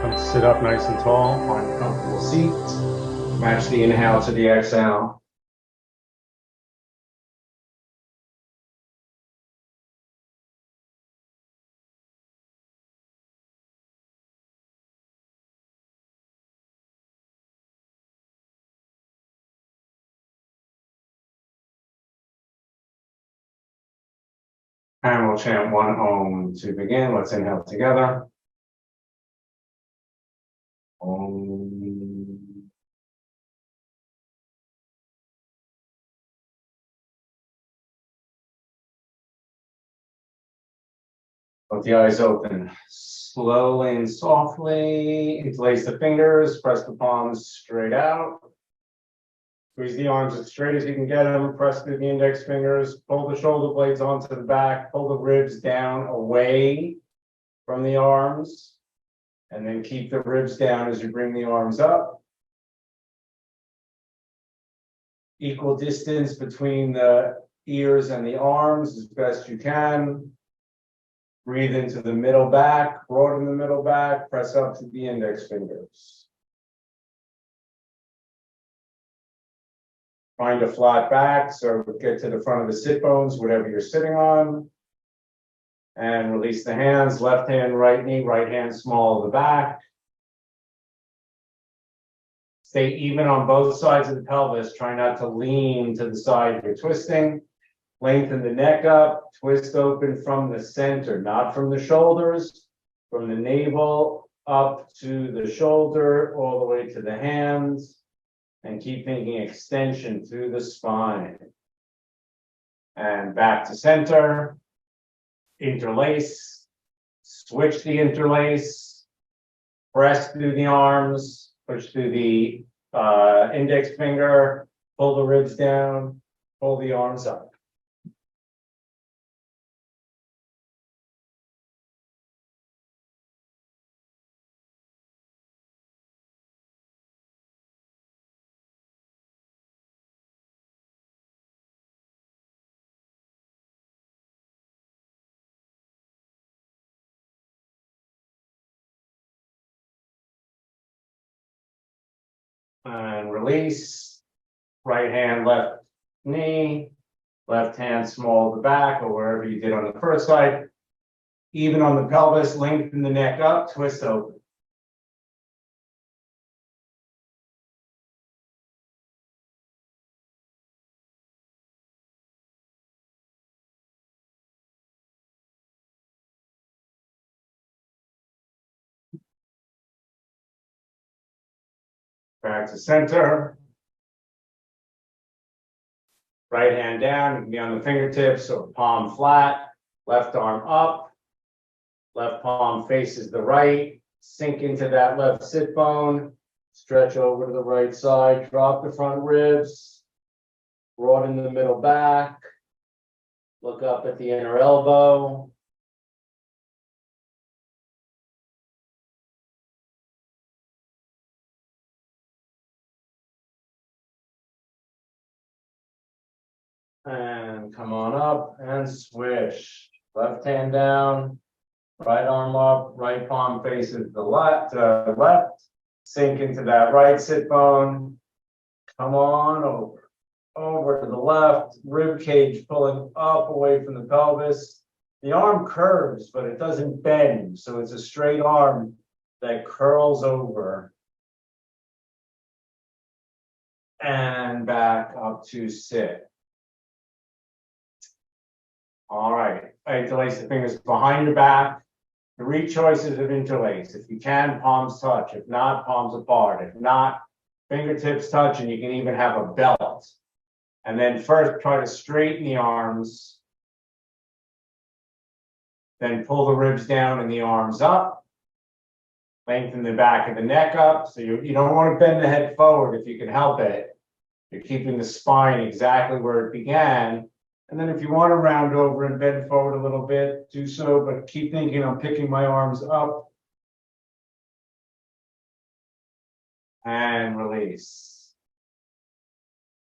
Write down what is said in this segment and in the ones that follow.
Come sit up nice and tall, find a comfortable seat. Match the inhale to the exhale. And we'll chant one Om to begin. Let's inhale together. Om. With the eyes open, slowly and softly interlace the fingers, press the palms straight out. Squeeze the arms as straight as you can get them, press through the index fingers, pull the shoulder blades onto the back, pull the ribs down away from the arms, and then keep the ribs down as you bring the arms up. Equal distance between the ears and the arms as best you can. Breathe into the middle back, broaden the middle back, press up to the index fingers. Find a flat back, so get to the front of the sit bones, whatever you're sitting on. And release the hands, left hand, right knee, right hand, small of the back. Stay even on both sides of the pelvis. Try not to lean to the side you're twisting. Lengthen the neck up, twist open from the center, not from the shoulders, from the navel up to the shoulder, all the way to the hands. And keep thinking extension through the spine. And back to center. Interlace. Switch the interlace. Press through the arms. Push through the index finger. Pull the ribs down. Pull the arms up. And release. Right hand, left knee. Left hand, small of the back, or wherever you did on the first side. Even on the pelvis, lengthen the neck up, twist open. Back to center. Right hand down, you can be on the fingertips or palm flat. Left arm up. Left palm faces the right. Sink into that left sit bone. Stretch over to the right side. Drop the front ribs. Broaden the middle back. Look up at the inner elbow. And come on up and switch. Left hand down, right arm up, right palm faces the left, Sink into that right sit bone. Come on over to the left, rib cage pulling up away from the pelvis. The arm curves, but it doesn't bend, so it's a straight arm that curls over. And back up to sit. All right, interlace the fingers behind your back. 3 choices of interlace. If you can, palms touch. If not, palms apart. If not, fingertips touch, and you can even have a belt. And then first try to straighten the arms. Then pull the ribs down and the arms up. Lengthen the back of the neck up. So you don't want to bend the head forward if you can help it. You're keeping the spine exactly where it began. And then if you want to round over and bend forward a little bit, do so, but keep thinking I'm picking my arms up. And release.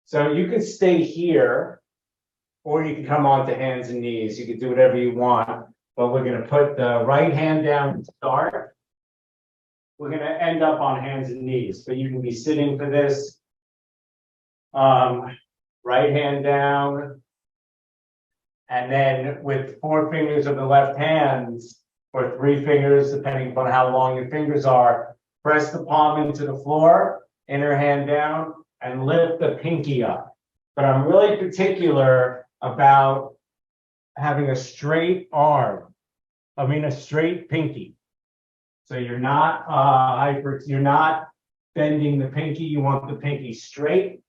So you can stay here, or you can come onto hands and knees. You can do whatever you want, but we're going to put the right hand down to start. we're gonna end up on hands and knees, but you can be sitting for this. Right hand down. And then with 4 fingers of the left hand, or 3 fingers, depending upon how long your fingers are, press the palm into the floor, inner hand down, and lift the pinky up. But I'm really particular about having a straight arm. I mean, a straight pinky. So you're not you're not bending the pinky. You want the pinky straight.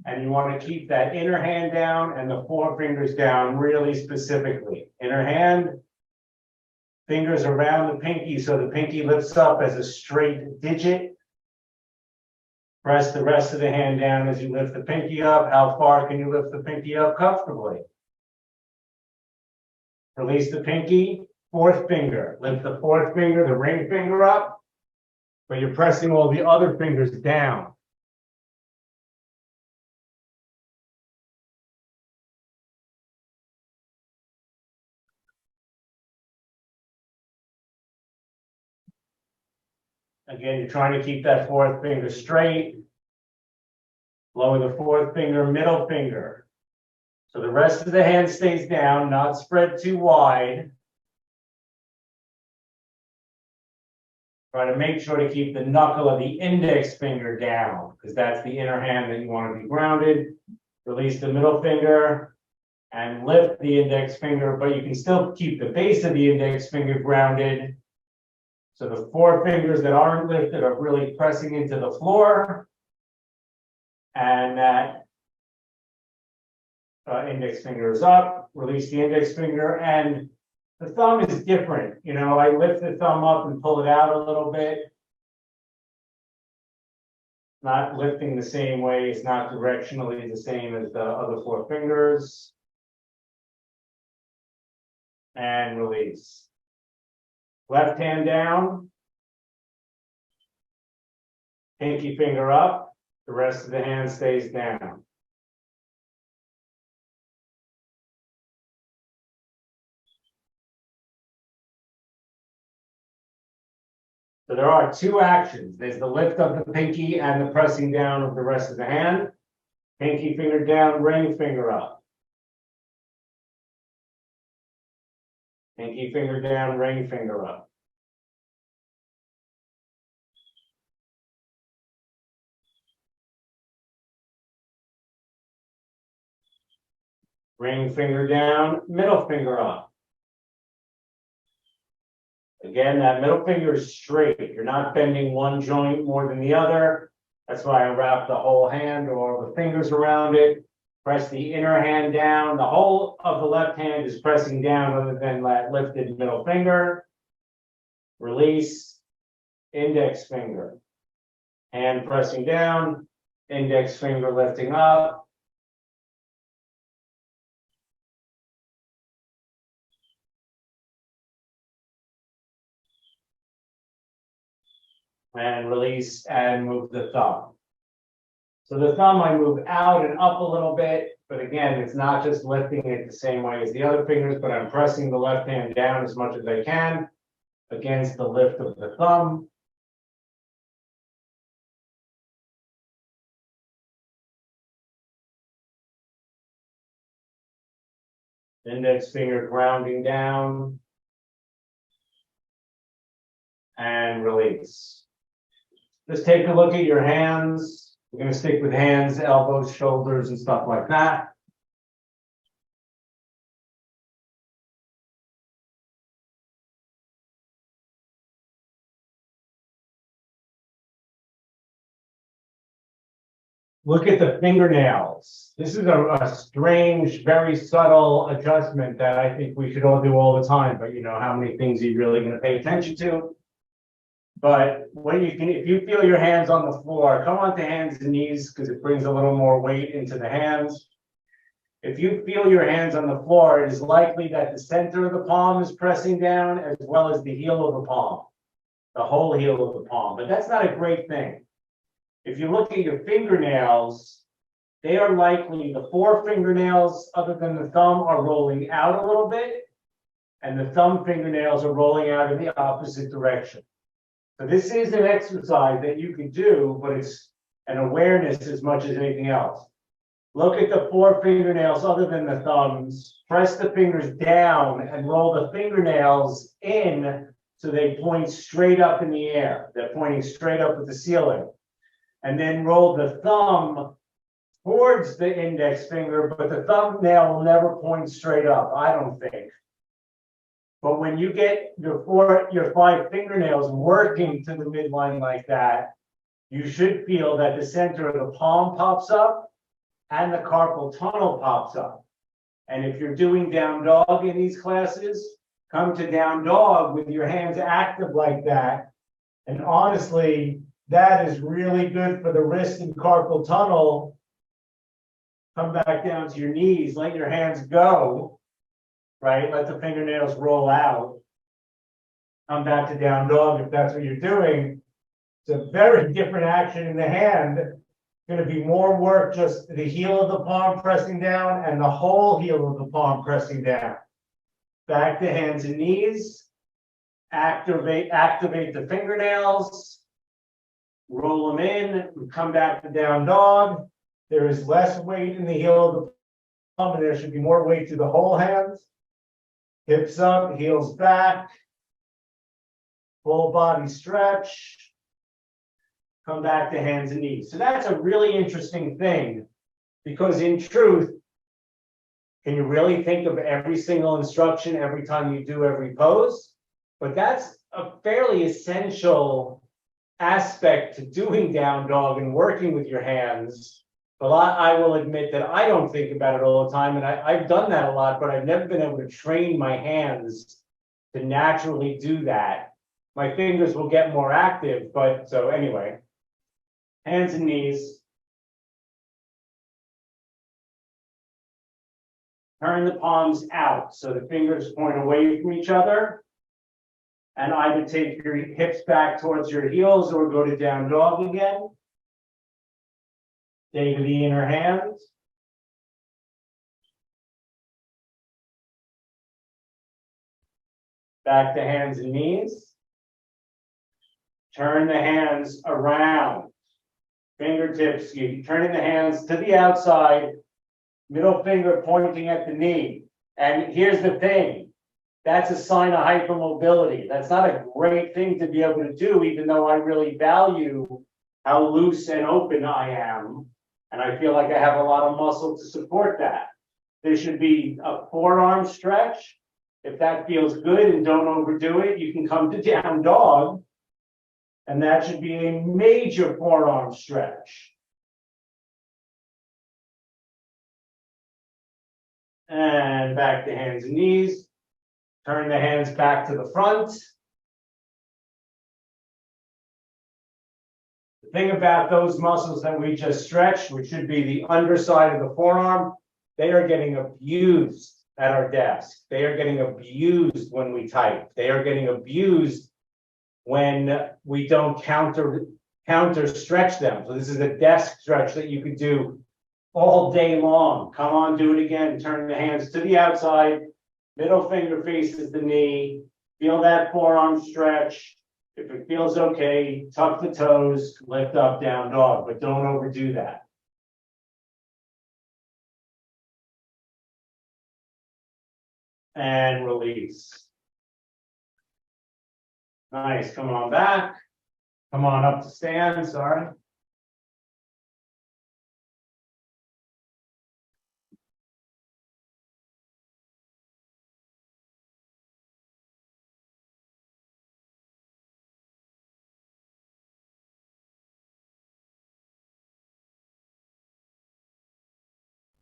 And you want to keep that inner hand down and the 4 fingers down really specifically. Inner hand, fingers around the pinky so the pinky lifts up as a straight digit. Press the rest of the hand down as you lift the pinky up. How far can you lift the pinky up comfortably? Release the pinky, 4th finger. Lift the 4th finger, the ring finger up, but you're pressing all the other fingers down. Again, you're trying to keep that 4th finger straight. Lower the 4th finger, middle finger. So the rest of the hand stays down, not spread too wide. Try to make sure to keep the knuckle of the index finger down, because that's the inner hand that you want to be grounded. Release the middle finger and lift the index finger, but you can still keep the base of the index finger grounded. So the 4 fingers that aren't lifted are really pressing into the floor. And that index finger is up. Release the index finger. And the thumb is different. You know, I lift the thumb up and pull it out a little bit. Not lifting the same way. It's not directionally the same as the other 4 fingers. And release. Left hand down, pinky finger up, the rest of the hand stays down. So there are 2 actions. There's the lift of the pinky and the pressing down of the rest of the hand. Pinky finger down, ring finger up. Pinky finger down, ring finger up. Ring finger down, middle finger up. Again, that middle finger is straight. You're not bending one joint more than the other. That's why I wrap the whole hand or the fingers around it. Press the inner hand down. The whole of the left hand is pressing down other than that lifted middle finger. Release, index finger. Hand pressing down, index finger lifting up. And release and move the thumb. So the thumb I move out and up a little bit, but again, it's not just lifting it the same way as the other fingers, but I'm pressing the left hand down as much as I can against the lift of the thumb. Index finger grounding down. And release. Just take a look at your hands. We're going to stick with hands, elbows, shoulders, and stuff like that. Look at the fingernails. This is a strange, very subtle adjustment that I think we should all do all the time, but you know, how many things are you really going to pay attention to? But when you can, if you feel your hands on the floor, come onto hands and knees because it brings a little more weight into the hands. If you feel your hands on the floor, it is likely that the center of the palm is pressing down as well as the heel of the palm, the whole heel of the palm. But that's not a great thing. If you look at your fingernails, they are likely, the 4 fingernails other than the thumb are rolling out a little bit, and the thumb fingernails are rolling out in the opposite direction. So this is an exercise that you can do, but it's an awareness as much as anything else. Look at the 4 fingernails other than the thumbs. Press the fingers down and roll the fingernails in so they point straight up in the air. They're pointing straight up at the ceiling. And then roll the thumb towards the index finger, but the thumbnail will never point straight up, I don't think. But when you get your 5 fingernails working to the midline like that, you should feel that the center of the palm pops up and the carpal tunnel pops up. And if you're doing down dog in these classes, come to down dog with your hands active like that. And honestly, that is really good for the wrist and carpal tunnel. Come back down to your knees, let your hands go, right? Let the fingernails roll out. Come back to down dog if that's what you're doing. It's a very different action in the hand. Going to be more work, just the heel of the palm pressing down and the whole heel of the palm pressing down. Back to hands and knees. Activate the fingernails. Roll them in. Come back to down dog. There is less weight in the heel of the palm, and there should be more weight to the whole hand. Hips up, heels back. Full body stretch. Come back to hands and knees. So that's a really interesting thing, because in truth, can you really think of every single instruction every time you do every pose? But that's a fairly essential aspect to doing down dog and working with your hands. But I will admit that I don't think about it all the time, and I've done that a lot, but I've never been able to train my hands to naturally do that. My fingers will get more active, but so anyway. Hands and knees. Turn the palms out so the fingers point away from each other. And either take your hips back towards your heels or go to down dog again. Stay to the inner hands. Back to hands and knees. Turn the hands around. Fingertips, you're turning the hands to the outside, middle finger pointing at the knee. And here's the thing, that's a sign of hypermobility. That's not a great thing to be able to do, even though I really value how loose and open I am. And I feel like I have a lot of muscle to support that. There should be a forearm stretch. If that feels good and don't overdo it, you can come to down dog. And that should be a major forearm stretch. And back to hands and knees. Turn the hands back to the front. The thing about those muscles that we just stretched, which should be the underside of the forearm, they are getting abused at our desk. They are getting abused when we type. They are getting abused when we don't counter stretch them. So this is a desk stretch that you could do all day long. Come on, do it again. Turn the hands to the outside. Middle finger faces the knee. Feel that forearm stretch. If it feels okay, tuck the toes, lift up, down dog, but don't overdo that. And release. Nice, come on back. Come on up to stand, sorry.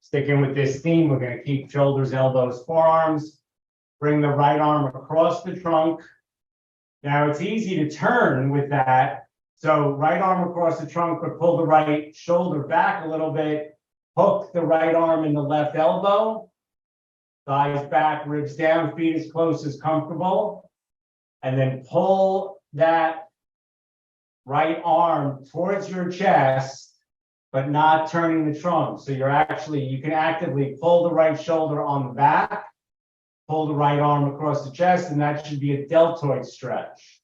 Sticking with this theme, we're going to keep shoulders, elbows, forearms. Bring the right arm across the trunk. Now it's easy to turn with that. So right arm across the trunk, but pull the right shoulder back a little bit. Hook the right arm in the left elbow. Thighs back, ribs down, feet as close as comfortable. And then pull that right arm towards your chest, but not turning the trunk. So you can actively pull the right shoulder on the back, pull the right arm across the chest, and that should be a deltoid stretch.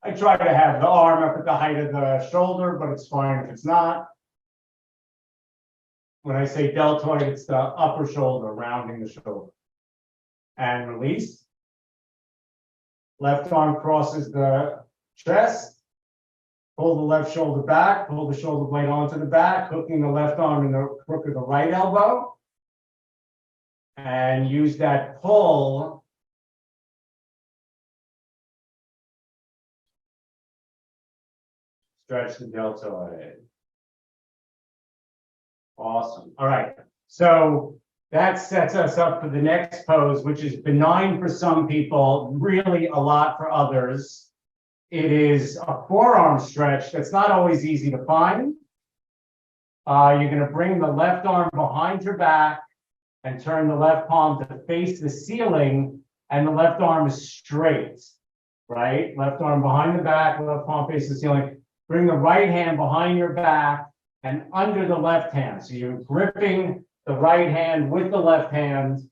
I try to have the arm up at the height of the shoulder, but it's fine if it's not. When I say deltoid, it's the upper shoulder, rounding the shoulder. And release. Left arm crosses the chest. Pull the left shoulder back, pull the shoulder blade onto the back, hooking the left arm in the crook of the right elbow. And use that pull stretch the deltoid. Awesome. All right. So that sets us up for the next pose, which is benign for some people, really a lot for others. It is a forearm stretch that's not always easy to find. You're going to bring the left arm behind your back and turn the left palm to face the ceiling, and the left arm is straight, right? Left arm behind the back, left palm face the ceiling. Bring the right hand behind your back and under the left hand. So you're gripping the right hand with the left hand,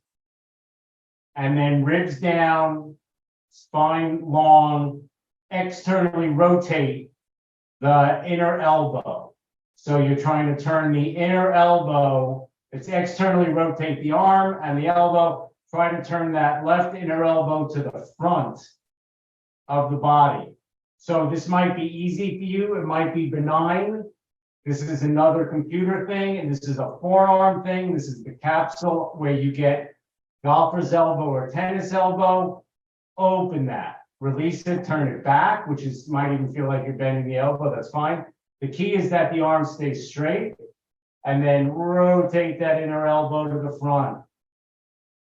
and then ribs down, spine long, externally rotate the inner elbow. So you're trying to turn the inner elbow, it's externally rotate the arm and the elbow, try to turn that left inner elbow to the front of the body. So this might be easy for you, it might be benign. This is another computer thing, and this is a forearm thing. This is the capsule where you get golfer's elbow or tennis elbow. Open that, release it, turn it back, which is might even feel like you're bending the elbow. That's fine. The key is that the arm stays straight, and then rotate that inner elbow to the front.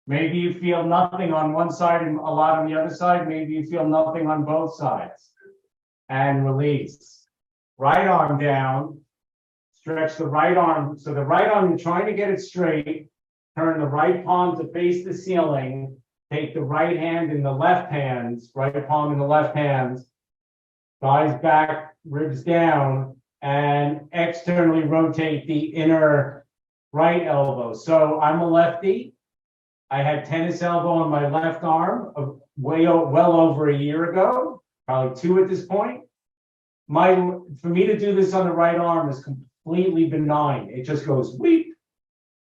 Maybe you feel nothing on one side and a lot on the other side. Maybe you feel nothing on both sides. And release. Right arm down. Stretch the right arm. So the right arm, you're trying to get it straight. Turn the right palm to face the ceiling. Take the right hand in the left hand, right palm in the left hand. Thighs back, ribs down, and externally rotate the inner right elbow. So I'm a lefty. I had tennis elbow on my left arm well over a year ago, probably 2 at this point. For me to do this on the right arm is completely benign. It just goes weep,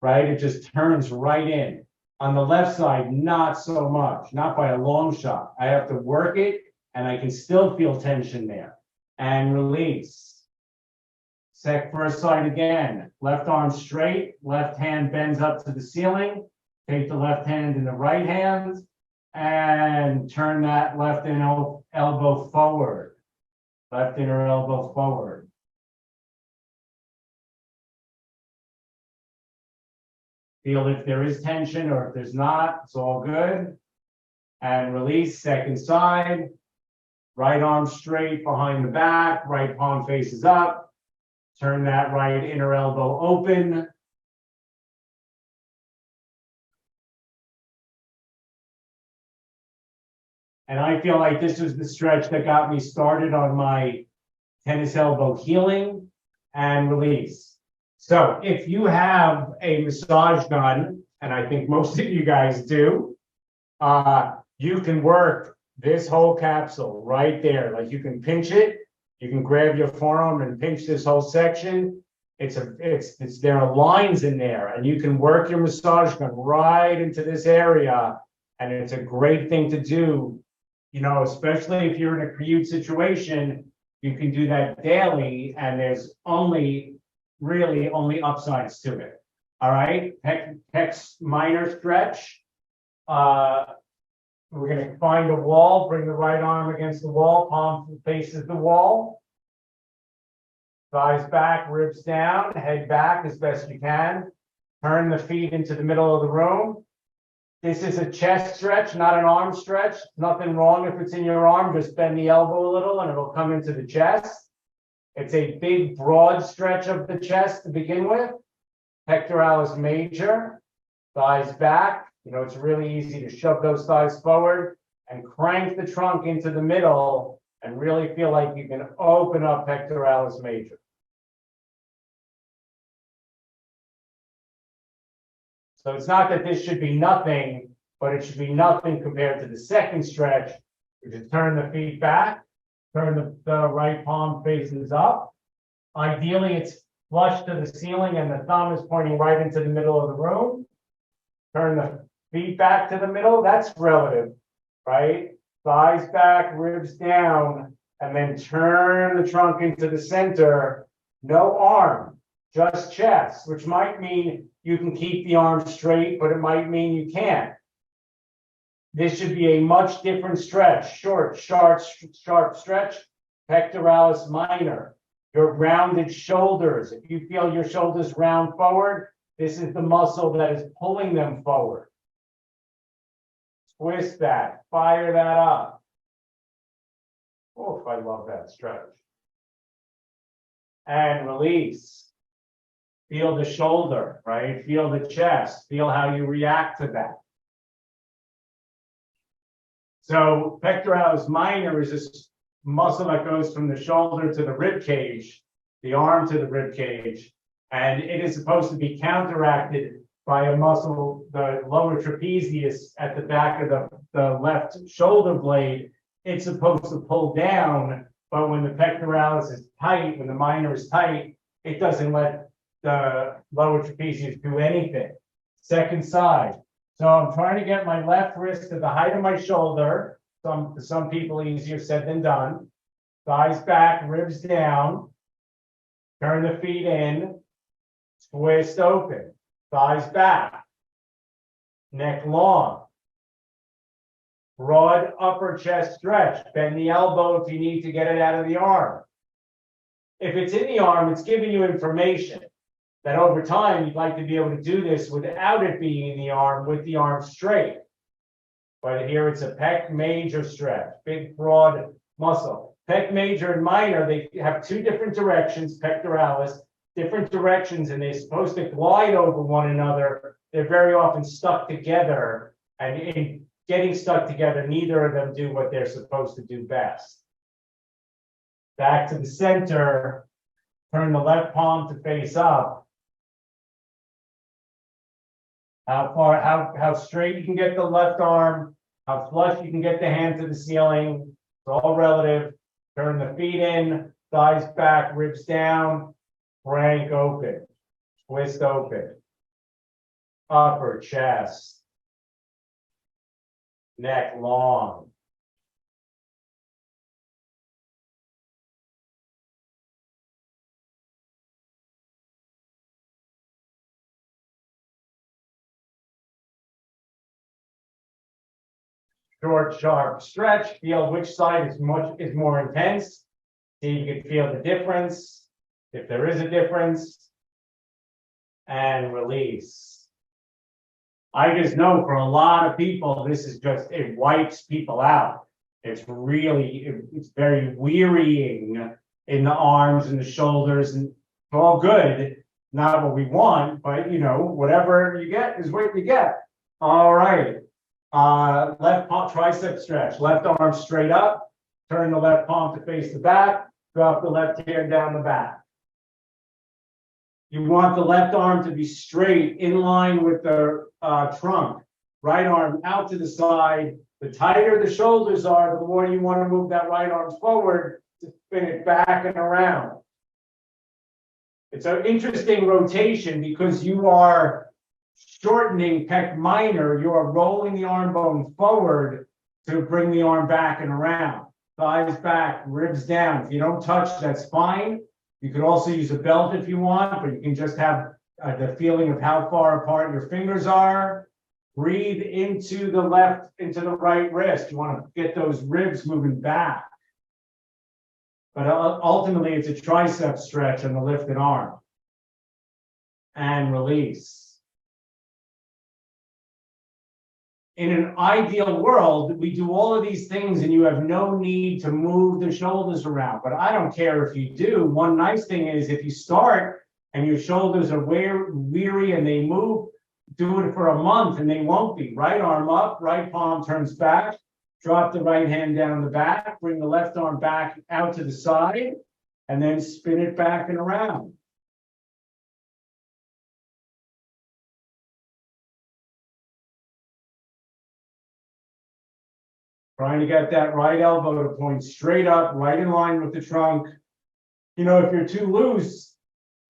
right? It just turns right in. On the left side, not so much, not by a long shot. I have to work it, and I can still feel tension there. And release. First side again. Left arm straight, left hand bends up to the ceiling. Take the left hand in the right hand, and turn that left inner elbow forward. Left inner elbow forward. Feel if there is tension or if there's not, it's all good. And release, second side. Right arm straight behind the back, right palm faces up. Turn that right inner elbow open. And I feel like this was the stretch that got me started on my tennis elbow healing. And release. So if you have a massage gun, and I think most of you guys do, you can work this whole capsule right there. Like you can pinch it, you can grab your forearm and pinch this whole section. There are lines in there, and you can work your massage gun right into this area, and it's a great thing to do. You know, especially if you're in a acute situation, you can do that daily, and there's really only upsides to it. All right, pec minor stretch. We're going to find a wall, bring the right arm against the wall, palm faces the wall. Thighs back, ribs down, head back as best you can. Turn the feet into the middle of the room. This is a chest stretch, not an arm stretch. Nothing wrong if it's in your arm, just bend the elbow a little and it'll come into the chest. It's a big, broad stretch of the chest to begin with. Pectoralis major, thighs back. You know, it's really easy to shove those thighs forward and crank the trunk into the middle and really feel like you can open up pectoralis major. So it's not that this should be nothing, but it should be nothing compared to the second stretch, which is turn the feet back, Turn the right palm faces up. Ideally, it's flush to the ceiling and the thumb is pointing right into the middle of the room. Turn the feet back to the middle. That's relative, right? Thighs back, ribs down, and then turn the trunk into the center. No arm, just chest, which might mean you can keep the arm straight, but it might mean you can't. This should be a much different stretch, short, sharp stretch, pectoralis minor. Your rounded shoulders. If you feel your shoulders round forward, this is the muscle that is pulling them forward. Twist that, fire that up. Oh, I love that stretch. And release. Feel the shoulder, right? Feel the chest. Feel how you react to that. So pectoralis minor is this muscle that goes from the shoulder to the rib cage, the arm to the rib cage, and it is supposed to be counteracted by a muscle, the lower trapezius at the back of the left shoulder blade. It's supposed to pull down, but when the pectoralis is tight, when the minor is tight, it doesn't let the lower trapezius do anything. Second side. So I'm trying to get my left wrist to the height of my shoulder. Some people easier said than done. Thighs back, ribs down. Turn the feet in. Twist open. Thighs back. Neck long. Broad upper chest stretch. Bend the elbow if you need to get it out of the arm. If it's in the arm, it's giving you information that over time you'd like to be able to do this without it being in the arm, with the arm straight. But here it's a pec major stretch, big broad muscle. Pec major and minor, they have two different directions, pectoralis, different directions, and they're supposed to glide over one another. They're very often stuck together, and in getting stuck together, neither of them do what they're supposed to do best. Back to the center, turn the left palm to face up. How straight you can get the left arm, how flush you can get the hand to the ceiling. It's all relative. Turn the feet in, thighs back, ribs down, crank open, twist open. Upper chest, neck long. Short, sharp stretch. Feel which side is more intense. See, you can feel the difference, if there is a difference. And release. I just know for a lot of people, this is just, it wipes people out. It's very wearying in the arms and the shoulders, and it's all good. Not what we want, but whatever you get is what you get. All right. Left palm tricep stretch, left arm straight up, turn the left palm to face the back, drop the left hand down the back. You want the left arm to be straight in line with the trunk, right arm out to the side. The tighter the shoulders are, the more you want to move that right arm forward to spin it back and around. It's an interesting rotation because you are shortening pec minor, you are rolling the arm bone forward to bring the arm back and around. Thighs back, ribs down. If you don't touch, that's fine. You could also use a belt if you want, but you can just have the feeling of how far apart your fingers are. Breathe into the right wrist. You want to get those ribs moving back. But ultimately, it's a tricep stretch on the lifted arm. And release. In an ideal world, we do all of these things and you have no need to move the shoulders around. But I don't care if you do. One nice thing is if you start and your shoulders are weary and they move, do it for a month and they won't be. Right arm up, right palm turns back, drop the right hand down the back, bring the left arm back out to the side, and then spin it back and around. Trying to get that right elbow to point straight up, right in line with the trunk. You know, if you're too loose,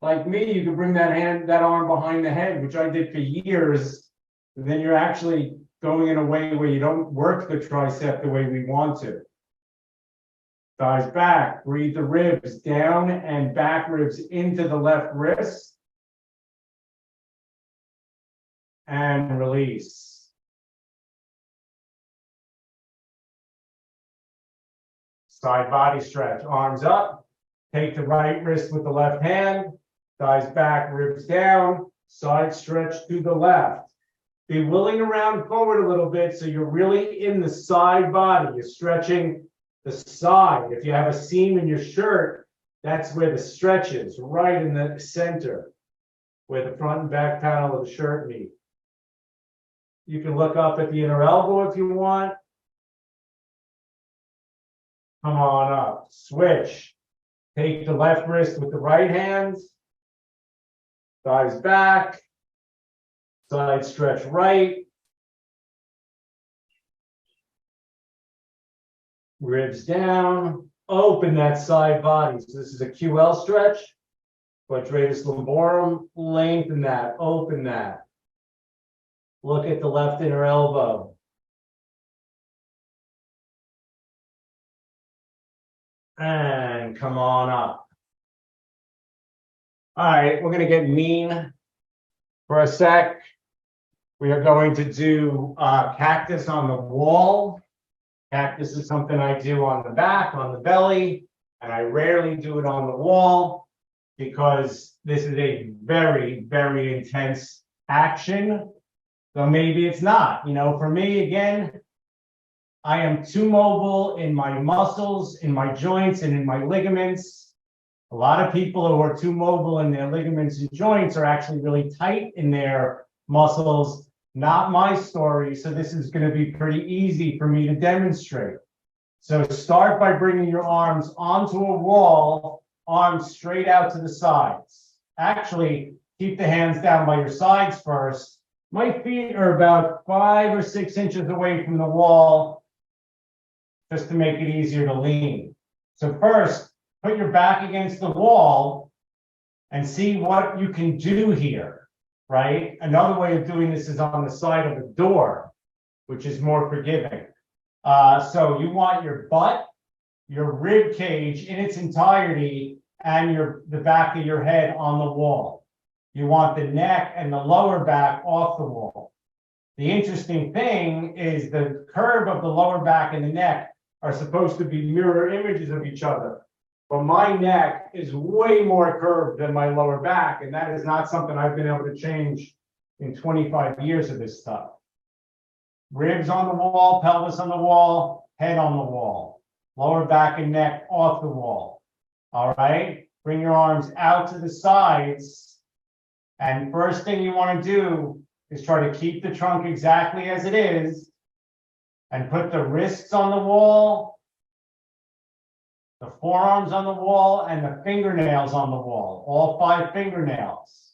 like me, you can bring that arm behind the head, which I did for years. And then you're actually going in a way where you don't work the tricep the way we want to. Thighs back, breathe the ribs down and back ribs into the left wrist. And release. Side body stretch, arms up. Take the right wrist with the left hand. Thighs back, ribs down. Side stretch to the left. Be willing to round forward a little bit so you're really in the side body. You're stretching the side. If you have a seam in your shirt, that's where the stretch is, right in the center, where the front and back panel of the shirt meet. You can look up at the inner elbow if you want. Come on up. Switch. Take the left wrist with the right hand. Thighs back. Side stretch right. Ribs down. Open that side body. So this is a QL stretch. Quadratus lumborum. Lengthen that. Open that. Look at the left inner elbow. And come on up. All right, we're going to get mean for a sec. We are going to do cactus on the wall. Cactus is something I do on the back, on the belly, and I rarely do it on the wall because this is a very, very intense action. So maybe it's not. You know, for me, again, I am too mobile in my muscles, in my joints, and in my ligaments. A lot of people who are too mobile in their ligaments and joints are actually really tight in their muscles. Not my story, so this is going to be pretty easy for me to demonstrate. So start by bringing your arms onto a wall, arms straight out to the sides. Actually, keep the hands down by your sides first. My feet are about 5 or 6 inches away from the wall, just to make it easier to lean. So first, put your back against the wall and see what you can do here, right? Another way of doing this is on the side of the door, which is more forgiving. So you want your butt, your rib cage in its entirety, and the back of your head on the wall. You want the neck and the lower back off the wall. The interesting thing is the curve of the lower back and the neck are supposed to be mirror images of each other. But my neck is way more curved than my lower back, and that is not something I've been able to change in 25 years of this stuff. Ribs on the wall, pelvis on the wall, head on the wall. Lower back and neck off the wall. All right? Bring your arms out to the sides. And first thing you want to do is try to keep the trunk exactly as it is and put the wrists on the wall, the forearms on the wall, and the fingernails on the wall, all 5 fingernails.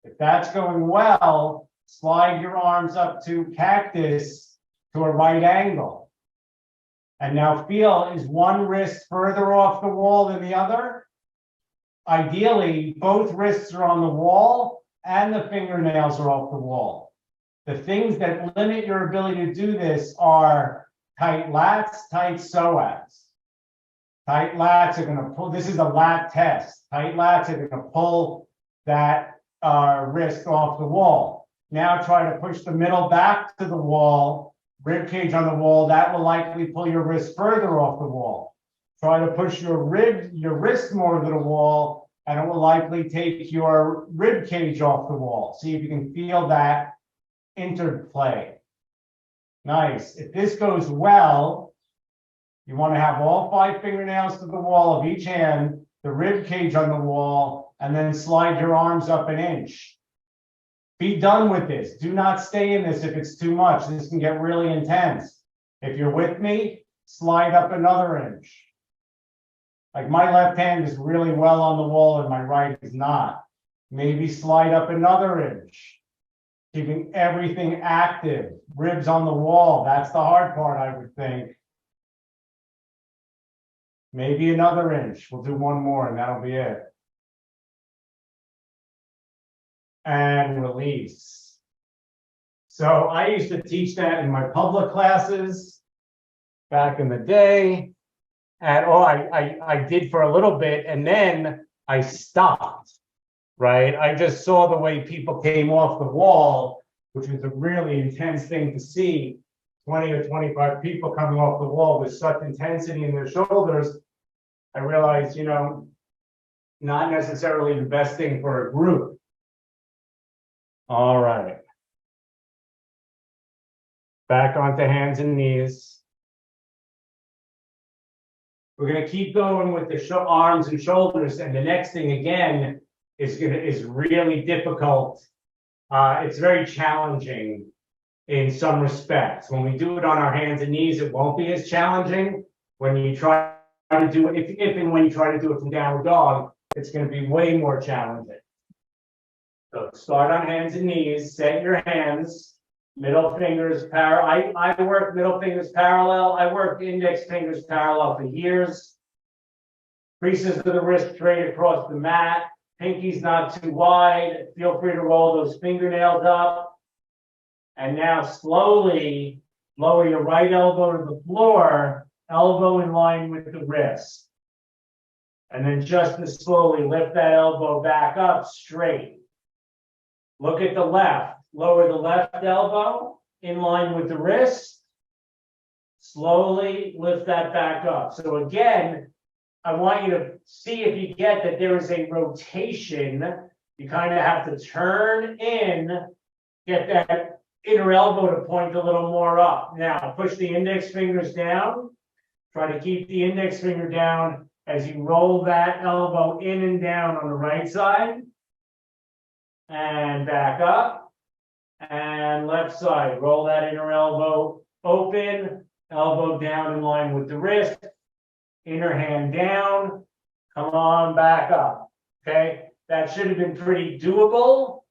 If that's going well, slide your arms up to cactus to a right angle. And now feel, is one wrist further off the wall than the other? Ideally, both wrists are on the wall and the fingernails are off the wall. The things that limit your ability to do this are tight lats, tight psoas. Tight lats are going to pull, this is a lat test. Tight lats are going to pull that wrist off the wall. Now try to push the middle back to the wall, rib cage on the wall. That will likely pull your wrist further off the wall. Try to push your wrist more to the wall, and it will likely take your rib cage off the wall. See if you can feel that interplay. Nice. If this goes well, you want to have all 5 fingernails to the wall of each hand, the rib cage on the wall, and then slide your arms up an inch. Be done with this. Do not stay in this if it's too much. This can get really intense. If you're with me, slide up another inch. Like my left hand is really well on the wall and my right is not. Maybe slide up another inch. Keeping everything active, ribs on the wall. That's the hard part, I would think. Maybe another inch. We'll do one more and that'll be it. And release. So I used to teach that in my public classes back in the day. And I did for a little bit and then I stopped, right? I just saw the way people came off the wall, which was a really intense thing to see. 20 or 25 people coming off the wall with such intensity in their shoulders. I realized, you know, not necessarily the best thing for a group. All right. Back onto hands and knees. We're going to keep going with the arms and shoulders. And the next thing again is really difficult. It's very challenging in some respects. When we do it on our hands and knees, it won't be as challenging. When you try to do it, if and when you try to do it from downward dog, it's going to be way more challenging. So start on hands and knees, set your hands, middle fingers parallel. I work middle fingers parallel. I work index fingers parallel for years. Creases of the wrist straight across the mat. Pinky's not too wide. Feel free to roll those fingernails up. And now slowly lower your right elbow to the floor, elbow in line with the wrist. And then just as slowly lift that elbow back up straight. Look at the left. Lower the left elbow in line with the wrist. Slowly lift that back up. So again, I want you to see if you get that there is a rotation. You kind of have to turn in, get that inner elbow to point a little more up. Now, push the index fingers down. Try to keep the index finger down as you roll that elbow in and down on the right side. And back up. And left side. Roll that inner elbow open. Elbow down in line with the wrist. Inner hand down. Come on, back up. Okay? That should have been pretty doable.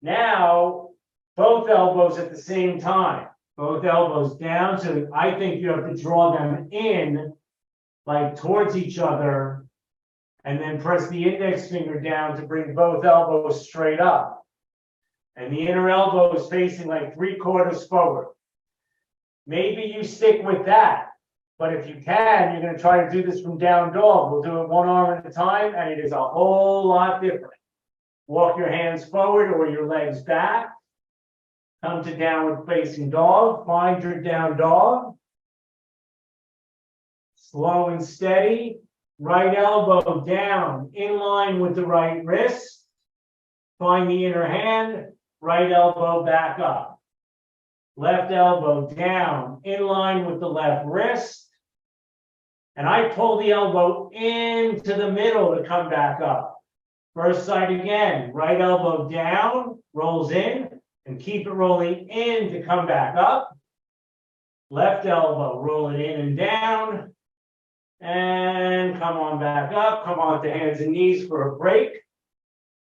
Now, both elbows at the same time. Both elbows down. So I think you have to draw them in, like towards each other, and then press the index finger down to bring both elbows straight up. And the inner elbow is facing like 3/4 forward. Maybe you stick with that. But if you can, you're going to try to do this from down dog. We'll do it one arm at a time, and it is a whole lot different. Walk your hands forward or your legs back. Come to downward facing dog. Find your down dog. Slow and steady. Right elbow down in line with the right wrist. Find the inner hand. Right elbow back up. Left elbow down in line with the left wrist. And I pull the elbow into the middle to come back up. First side again. Right elbow down, rolls in, and keep it rolling in to come back up. Left elbow, roll it in and down. And come on back up. Come on to hands and knees for a break.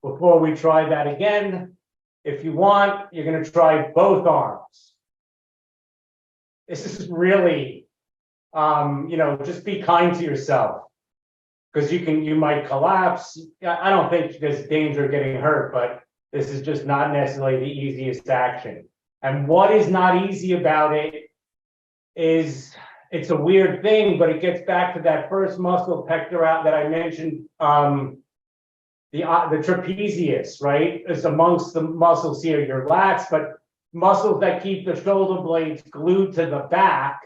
Before we try that again, if you want, you're going to try both arms. This is really, just be kind to yourself, because you might collapse. I don't think there's danger of getting hurt, but this is just not necessarily the easiest action. And what is not easy about it is, it's a weird thing, but it gets back to that first muscle pectoral that I mentioned, the trapezius, right? It's amongst the muscles here, your lats, but muscles that keep the shoulder blades glued to the back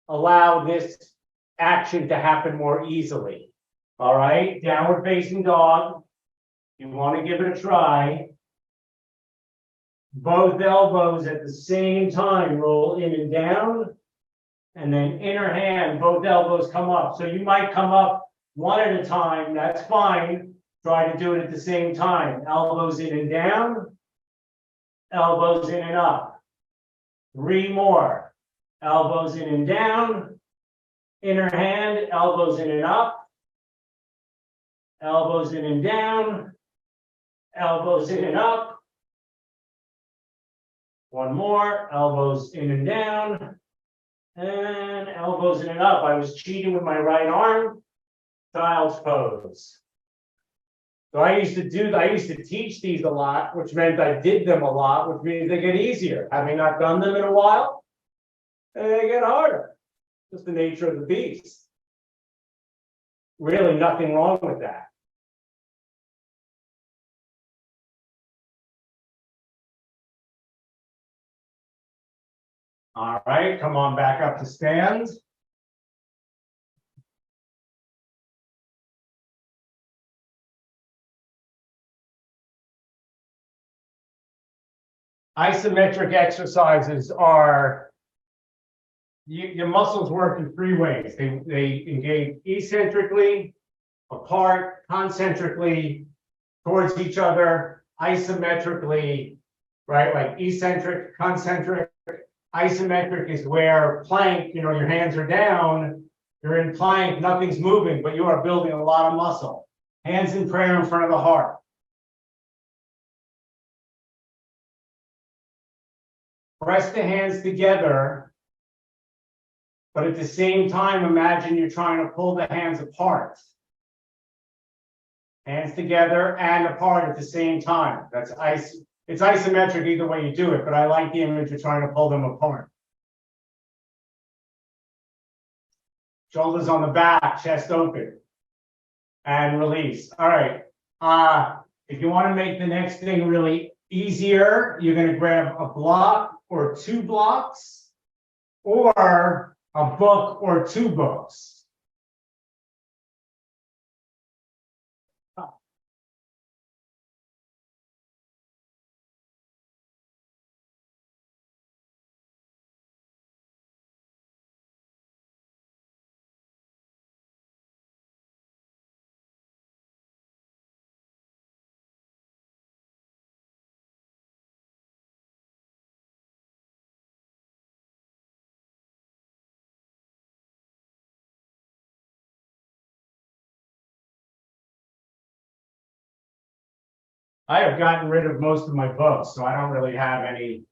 allow this action to happen more easily. All right, downward facing dog. You want to give it a try. Both elbows at the same time roll in and down. And then inner hand, both elbows come up. So you might come up one at a time. That's fine. Try to do it at the same time. Elbows in and down. Elbows in and up. 3 more. Elbows in and down. Inner hand, elbows in and up. Elbows in and down. Elbows in and up. One more, elbows in and down. And elbows in and up. I was cheating with my right arm. Child's pose. So I used to teach these a lot, which meant I did them a lot, which means they get easier. Having not done them in a while, they get harder. Just the nature of the beast. Really nothing wrong with that. All right, come on back up to stand. Isometric exercises are, your muscles work in three ways. They engage eccentrically, apart, concentrically, towards each other, isometrically, right? Like eccentric, concentric. Isometric is where plank, your hands are down, you're in plank, nothing's moving, but you are building a lot of muscle. Hands in prayer in front of the heart. Press the hands together, but at the same time, imagine you're trying to pull the hands apart. Hands together and apart at the same time. It's isometric either way you do it, but I like the image of trying to pull them apart. Shoulders on the back, chest open. And release. All right. If you want to make the next thing really easier, you're going to grab a block or two blocks, or a book or two books. I have gotten rid of most of my books, so I don't really have any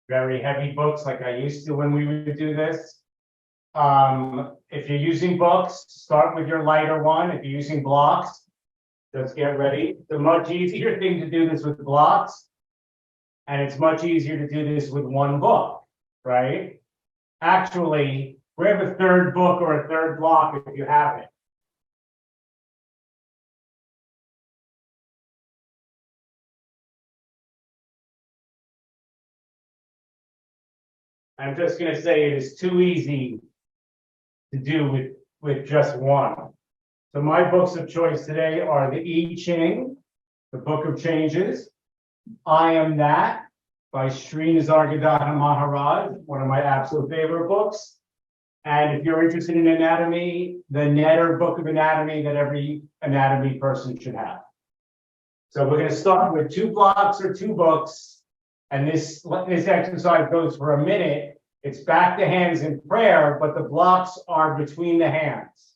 very heavy books like I used to when we would do this. If you're using books, start with your lighter one. If you're using blocks, just get ready. It's a much easier thing to do this with blocks, and it's much easier to do this with one book, right? Actually, grab a third book or a third block if you have it. I'm just going to say it is too easy to do with just one. So my books of choice today are the I Ching, the Book of Changes, I Am That by Sri Nisargadatta Maharaj, one of my absolute favorite books. And if you're interested in anatomy, the Netter Book of Anatomy that every anatomy person should have. So we're going to start with two blocks or two books. And this exercise goes for a minute. It's back to hands in prayer, but the blocks are between the hands.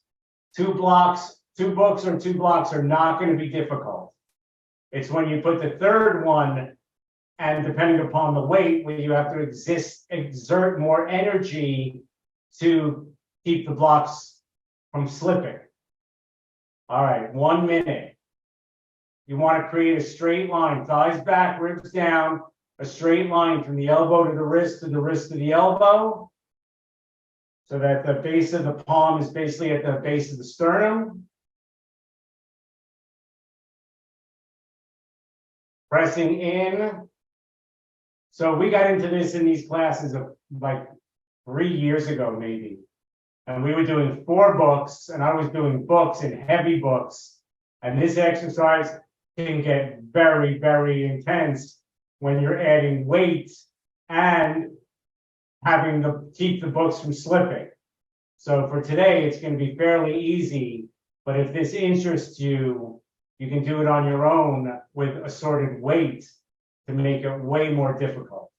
Two books or two blocks are not going to be difficult. It's when you put the third one, and depending upon the weight, where you have to exert more energy to keep the blocks from slipping. All right, 1 minute. You want to create a straight line, thighs back, ribs down, a straight line from the elbow to the wrist to the elbow, so that the base of the palm is basically at the base of the sternum. Pressing in. So we got into this in these classes of like 3 years ago, maybe. And we were doing 4 books, and I was doing books and heavy books. And this exercise can get very, very intense when you're adding weight and having to keep the books from slipping. So for today, it's going to be fairly easy. But if this interests you, you can do it on your own with assorted weight to make it way more difficult.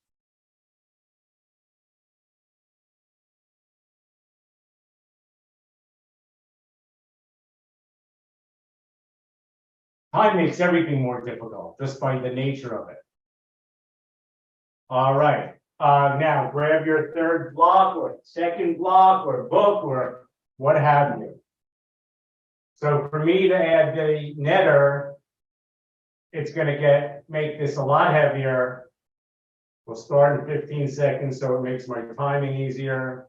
Time makes everything more difficult just by the nature of it. All right. Now grab your third block or second block or book or what have you. So for me to add the netter, it's going to make this a lot heavier. We'll start in 15 seconds, so it makes my timing easier.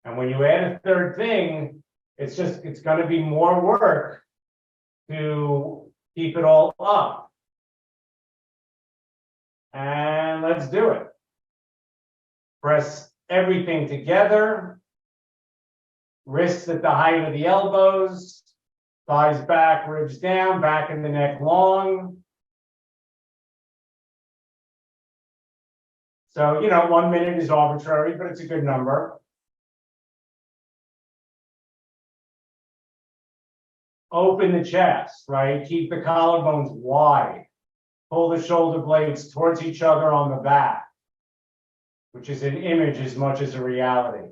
And when you add a third thing, it's going to be more work to keep it all up. And let's do it. Press everything together. Wrists at the height of the elbows. Thighs back, ribs down, back and the neck long. So, 1 minute is arbitrary, but it's a good number. Open the chest, right? Keep the collarbones wide. Pull the shoulder blades towards each other on the back, which is an image as much as a reality.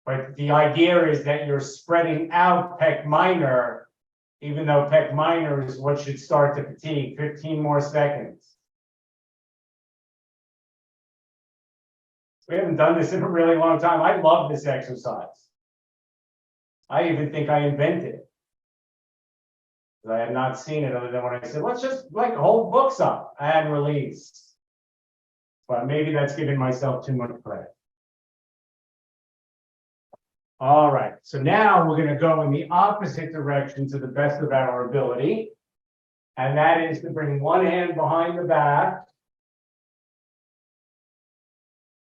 But the idea is that you're spreading out pec minor, even though pec minor is what should start to fatigue. 15 more seconds. We haven't done this in a really long time. I love this exercise. I even think I invented it. I had not seen it other than when I said, let's just hold books up and release. But maybe that's giving myself too much credit. All right, so now we're going to go in the opposite direction to the best of our ability. And that is to bring one hand behind the back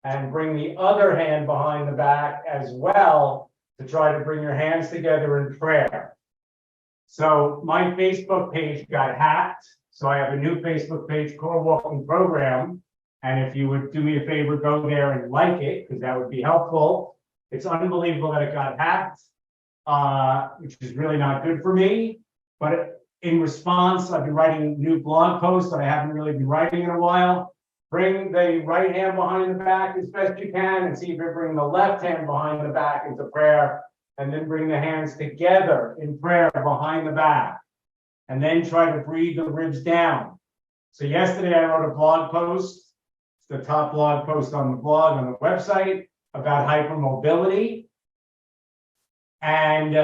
and bring the other hand behind the back as well to try to bring your hands together in prayer. So my Facebook page got hacked. So I have a new Facebook page, Core Walking Program. And if you would do me a favor, go there and like it, because that would be helpful. It's unbelievable that it got hacked, which is really not good for me. But in response, I've been writing new blog posts that I haven't really been writing in a while. Bring the right hand behind the back as best you can and see if you bring the left hand behind the back into prayer. And then bring the hands together in prayer behind the back. And then try to breathe the ribs down. So yesterday I wrote a blog post. It's the top blog post on the blog on the website about hypermobility. And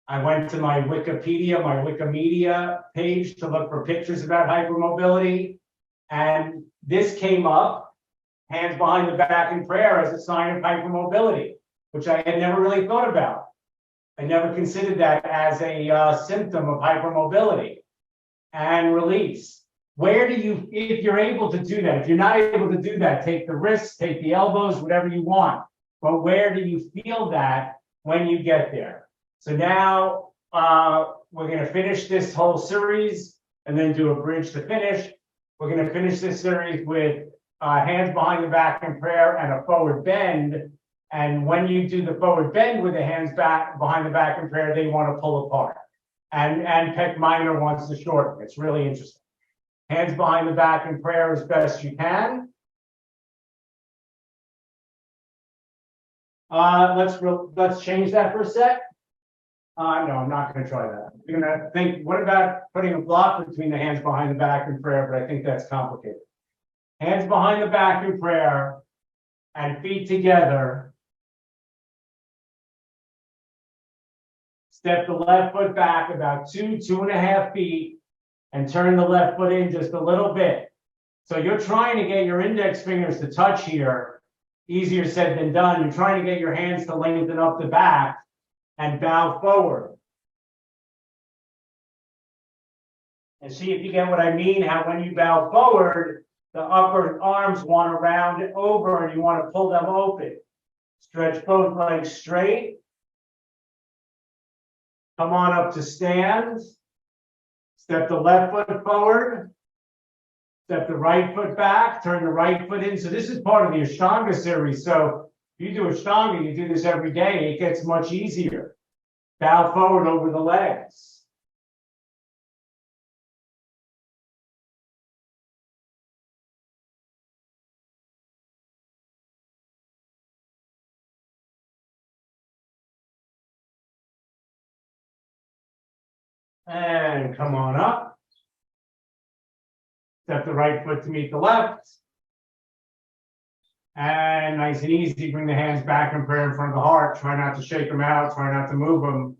I went to my Wikipedia, my Wikimedia page to look for pictures about hypermobility. And this came up, hands behind the back in prayer as a sign of hypermobility, which I had never really thought about. I never considered that as a symptom of hypermobility. And release. Where do you, if you're able to do that, if you're not able to do that, take the wrists, take the elbows, whatever you want. But where do you feel that when you get there? So now we're going to finish this whole series and then do a bridge to finish. We're going to finish this series with hands behind the back in prayer and a forward bend. And when you do the forward bend with the hands back behind the back in prayer, they want to pull apart. And pec minor wants to shorten. It's really interesting. Hands behind the back in prayer as best you can. Let's change that for a sec. No, I'm not going to try that. You're going to think, what about putting a block between the hands behind the back in prayer? But I think that's complicated. Hands behind the back in prayer and feet together. Step the left foot back about 2.5 feet and turn the left foot in just a little bit. So you're trying to get your index fingers to touch here. Easier said than done. You're trying to get your hands to lengthen up the back and bow forward. And see if you get what I mean, how when you bow forward, the upper arms want to round it over and you want to pull them open. Stretch both legs straight. Come on up to stand. Step the left foot forward. Step the right foot back. Turn the right foot in. So this is part of the Ashtanga series. So if you do Ashtanga, you do this every day, it gets much easier. Bow forward over the legs. And come on up. Step the right foot to meet the left. And nice and easy, bring the hands back in prayer in front of the heart. Try not to shake them out. Try not to move them.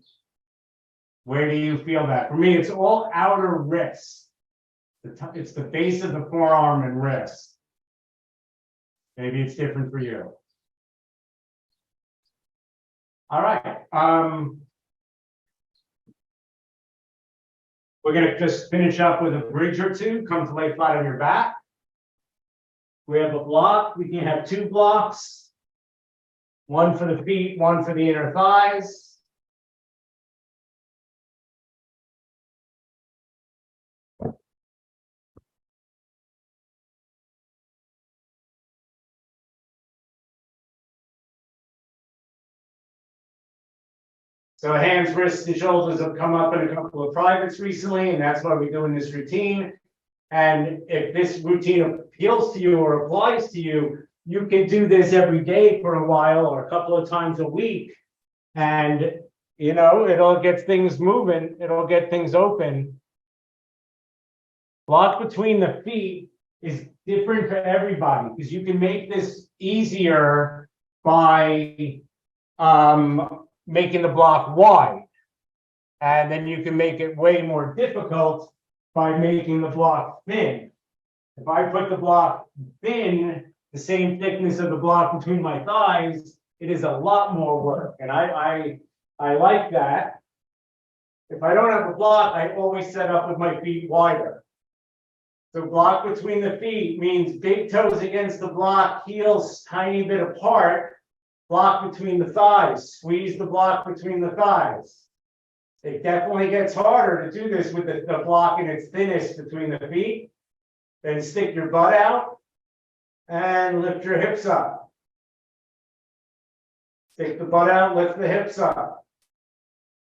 Where do you feel that? For me, it's all outer wrist. It's the base of the forearm and wrist. Maybe it's different for you. All right. We're going to just finish up with a bridge or two. Come to lay flat on your back. We have a block. We can have two blocks. One for the feet, one for the inner thighs. So hands, wrists, and shoulders have come up in a couple of privates recently, and that's why we're doing this routine. And if this routine appeals to you or applies to you, you can do this every day for a while or a couple of times a week. And, you know, it'll get things moving. It'll get things open. Block between the feet is different for everybody because you can make this easier by making the block wide. And then you can make it way more difficult by making the block thin. If I put the block thin, the same thickness of the block between my thighs, it is a lot more work. And I like that. If I don't have a block, I always set up with my feet wider. So block between the feet means big toes against the block, heels tiny bit apart, block between the thighs, squeeze the block between the thighs. It definitely gets harder to do this with the block in its thinnest between the feet. Then stick your butt out and lift your hips up. Stick the butt out, lift the hips up.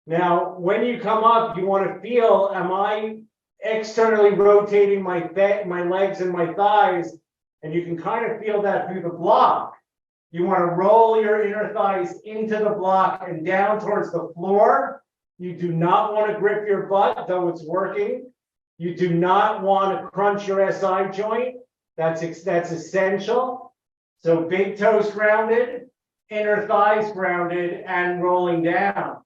Now, when you come up, you want to feel, am I externally rotating my legs and my thighs? And you can kind of feel that through the block. You want to roll your inner thighs into the block and down towards the floor. You do not want to grip your butt, though it's working. You do not want to crunch your SI joint. That's essential. So big toes grounded, inner thighs grounded, and rolling down.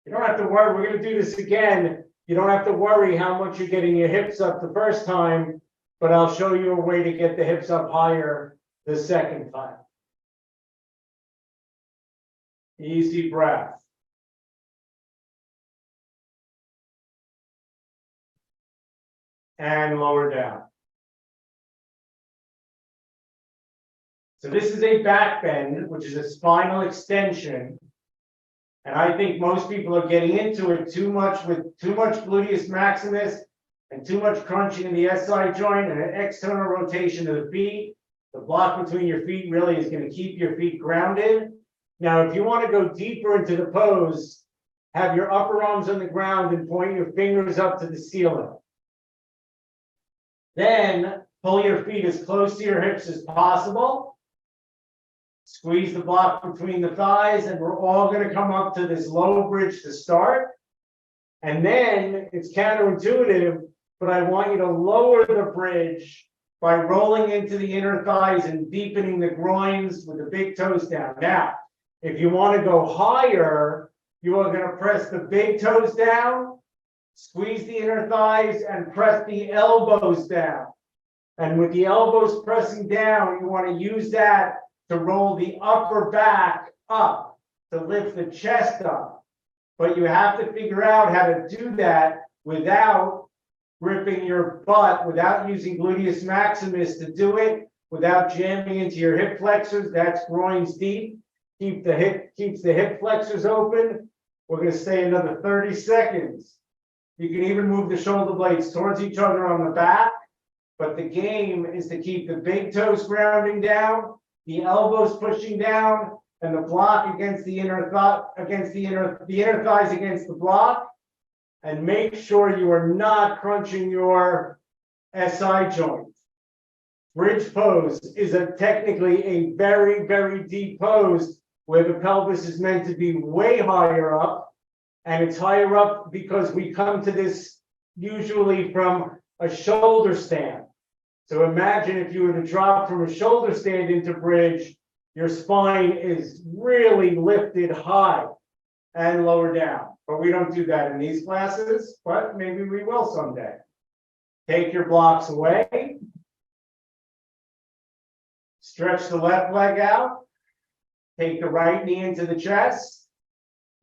You don't have to worry. We're going to do this again. You don't have to worry how much you're getting your hips up the first time, but I'll show you a way to get the hips up higher the second time. Easy breath. And lower down. So this is a back bend, which is a spinal extension. And I think most people are getting into it too much with too much gluteus maximus and too much crunching in the SI joint and an external rotation of the feet. The block between your feet really is going to keep your feet grounded. Now, if you want to go deeper into the pose, have your upper arms on the ground and point your fingers up to the ceiling. Then pull your feet as close to your hips as possible. Squeeze the block between the thighs, and we're all going to come up to this low bridge to start. And then it's counterintuitive, but I want you to lower the bridge by rolling into the inner thighs and deepening the groins with the big toes down. Now, if you want to go higher, you are going to press the big toes down, squeeze the inner thighs, and press the elbows down. And with the elbows pressing down, you want to use that to roll the upper back up, to lift the chest up. But you have to figure out how to do that without gripping your butt, without using gluteus maximus to do it, without jamming into your hip flexors. That's groins deep. Keeps the hip flexors open. We're going to stay another 30 seconds. You can even move the shoulder blades towards each other on the back, but the game is to keep the big toes grounding down, the elbows pushing down, and the block against the inner thighs against the block, and make sure you are not crunching your SI joint. Bridge pose is technically a very, very deep pose where the pelvis is meant to be way higher up, and it's higher up because we come to this usually from a shoulder stand. So imagine if you were to drop from a shoulder stand into bridge, your spine is really lifted high and lower down. But we don't do that in these classes, but maybe we will someday. Take your blocks away. Stretch the left leg out. Take the right knee into the chest.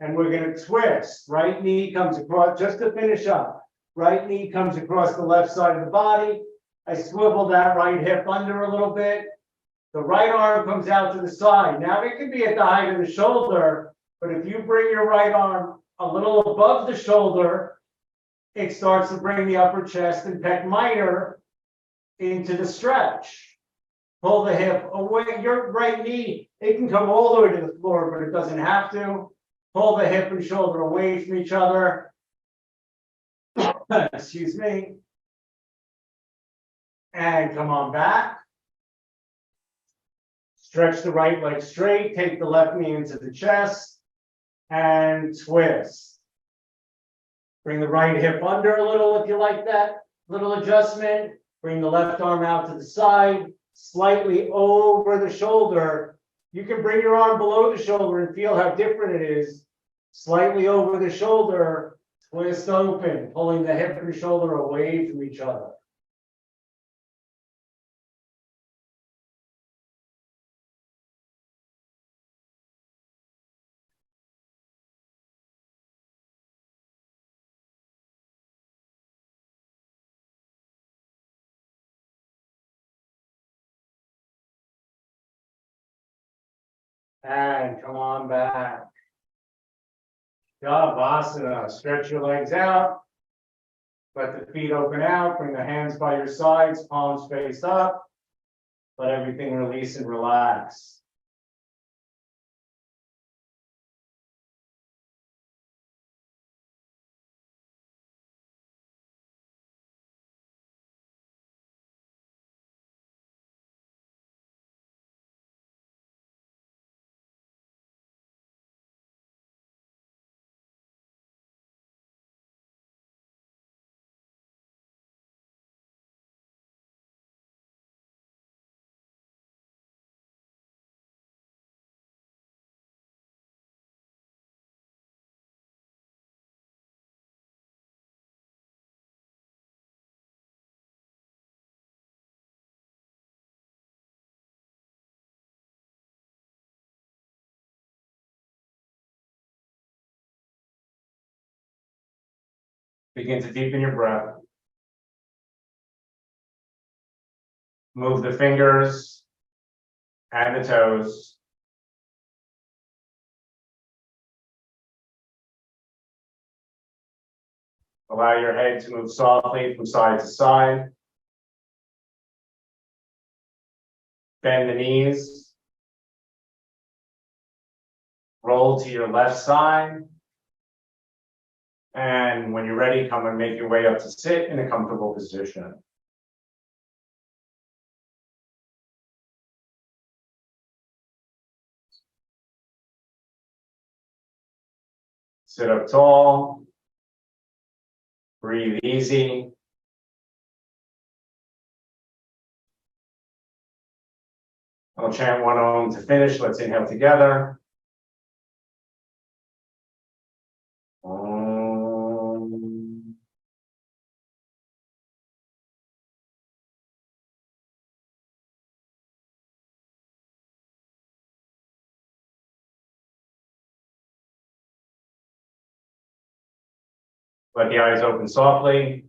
And we're going to twist. Right knee comes across, just to finish up. Right knee comes across the left side of the body. I swivel that right hip under a little bit. The right arm comes out to the side. Now it could be at the height of the shoulder, but if you bring your right arm a little above the shoulder, it starts to bring the upper chest and pec minor into the stretch. Pull the hip away. Your right knee, it can come all the way to the floor, but it doesn't have to. Pull the hip and shoulder away from each other. Excuse me. And come on back. Stretch the right leg straight. Take the left knee into the chest. And twist. Bring the right hip under a little if you like that little adjustment. Bring the left arm out to the side, slightly over the shoulder. You can bring your arm below the shoulder and feel how different it is. Slightly over the shoulder, twist open, pulling the hip and shoulder away from each other. And come on back. Shavasana. Stretch your legs out. Let the feet open out. Bring the hands by your sides, palms face up. Let everything release and relax. Begin to deepen your breath. Move the fingers and the toes. Allow your head to move softly from side to side. Bend the knees. Roll to your left side. And when you're ready, come and make your way up to sit in a comfortable position. Sit up tall. Breathe easy. I'll chant one Om to finish. Let's inhale together. Om. Let the eyes open softly.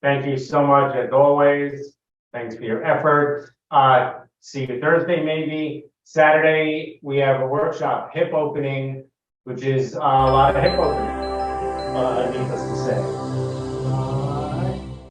Thank you so much as always. Thanks for your effort. See you Thursday, maybe. Saturday, we have a workshop, hip opening, which is a lot of hip opening, needless to say.